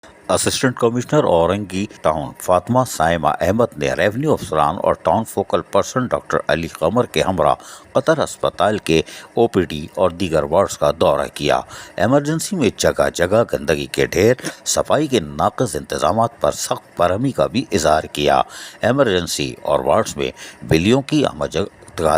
Assistant commissioner Orangi town Fatima Saima Ahmed نے revenue افسران اور town focal person doctor Ali Qamar کے ہمراہ قطر اسپتال کے او پی ڈی اور دیگر وارڈز کا دورہ کیا۔ ایمرجنسی میں جگہ جگہ گندگی کے ڈھیر، صفائی کے ناقص انتظامات پر سخت برہمی کا بھی اظہار کیا۔ ایمرجنسی اور وارڈز میں بلیوں کی آمد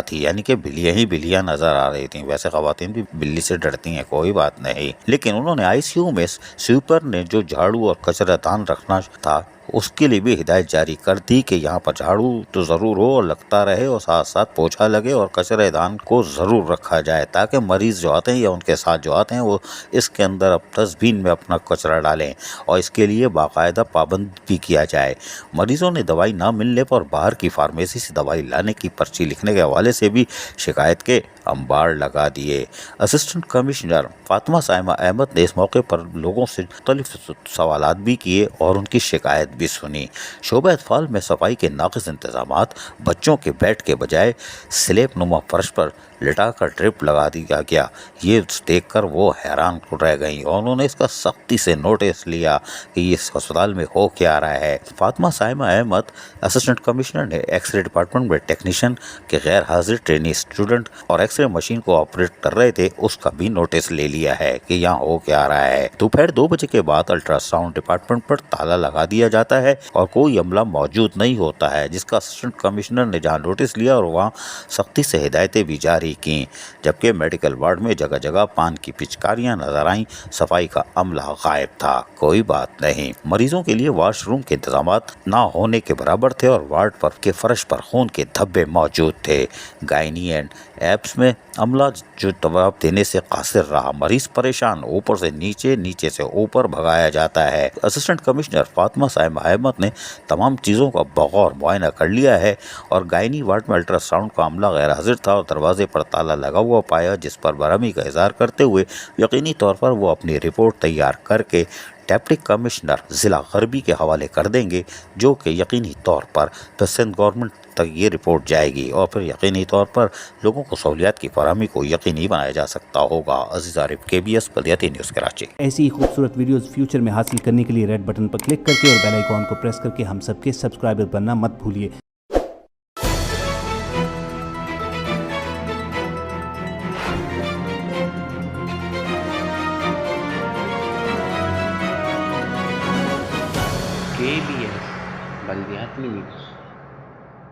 تھی، یعنی کہ بلیاں نظر آ رہی تھیں۔ ویسے خواتین بھی بلی سے ڈرتی ہیں، کوئی بات نہیں، لیکن انہوں نے آئی سی یو میں سویپر نے جو جھاڑو اور کچرا دان رکھنا تھا اس کے لیے بھی ہدایت جاری کر دی کہ یہاں پر جھاڑو تو ضرور ہو اور لگتا رہے، اور ساتھ ساتھ پوچھا لگے، اور کچرے دان کو ضرور رکھا جائے تاکہ مریض جو آتے ہیں یا ان کے ساتھ جو آتے ہیں وہ اس کے اندر اب ڈسٹ بین میں اپنا کچرا ڈالیں، اور اس کے لیے باقاعدہ پابند بھی کیا جائے۔ مریضوں نے دوائی نہ ملنے پر باہر کی فارمیسی سے دوائی لانے کی پرچی لکھنے کے حوالے سے بھی شکایت کے انبار لگا دیے۔ اسسٹنٹ کمشنر فاطمہ سائمہ احمد نے اس موقع پر لوگوں سے مختلف سوالات بھی کیے اور ان کی شکایت بھی سنی۔ شعبہ اطفال میں صفائی کے ناقص انتظامات، بچوں کے بیڈ کے بجائے سلیب نما فرش پر لٹا کر ڈرپ لگا دیا گیا، یہ دیکھ کر وہ حیران رہ گئیں اور انہوں نے اس کا سختی سے نوٹس لیا کہ یہ اس اسپتال میں ہو کیا رہا ہے۔ فاطمہ سائمہ احمد اسسٹنٹ کمشنر نے ایکس رے ڈپارٹمنٹ میں ٹیکنیشین کے غیر حاضر ٹرینی اسٹوڈنٹ اور ایکس رے مشین کو آپریٹ کر رہے تھے اس کا بھی نوٹس لے لیا ہے کہ یہاں ہو کیا رہا ہے۔ دوپہر 2 بجے کے بعد الٹرا ساؤنڈ ڈپارٹمنٹ پر تالا لگا دیا جاتا ہے اور کوئی عملہ موجود نہیں ہوتا ہے، جس کا اسسٹنٹ کمشنر نے جہاں نوٹس لیا اور وہاں سختی سے ہدایتیں بھی جاری کیں، جبکہ میڈیکل وارڈ میں جگہ جگہ پان کی پچکاریاں نظر آئیں، صفائی کا عملہ غائب تھا۔ کوئی بات نہیں، مریضوں کے لیے واش روم کے انتظامات نہ ہونے کے برابر تھے اور وارڈ پر کے فرش پر خون کے دھبے موجود تھے۔ گائنی اینڈ ایپس میں عملہ جو جواب دینے سے قاصر رہا، مریض پریشان، اوپر سے نیچے، نیچے سے اوپر بھگایا جاتا ہے۔ اسسٹنٹ کمشنر فاطمہ سائمہ احمد نے تمام چیزوں کا بغور معائنہ کر لیا ہے اور گائنی وارڈ میں الٹرا ساؤنڈ کا عملہ غیر حاضر تھا اور دروازے پر تالا لگا ہوا پایا، جس پر برہمی کا اظہار کرتے ہوئے یقینی طور پر وہ اپنی رپورٹ تیار کر کے ڈپٹی کمشنر ضلع غربی کے حوالے کر دیں گے، جو کہ یقینی طور پر سندھ گورنمنٹ تک یہ رپورٹ جائے گی اور پھر یقینی طور پر لوگوں کو سہولیات کی فراہمی کو یقینی بنایا جا سکتا ہوگا۔ عزیز عارف، KBS بلدیاتی نیوز کراچی۔ ایسی ہی خوبصورت ویڈیوز فیوچر میں حاصل کرنے کے لیے ریڈ بٹن پر کلک کر کے اور بیل آئیکن کو پریس کر کے ہم سب کے سبسکرائبر بننا مت بھولیے۔ KBS بلدیاتی نیوز۔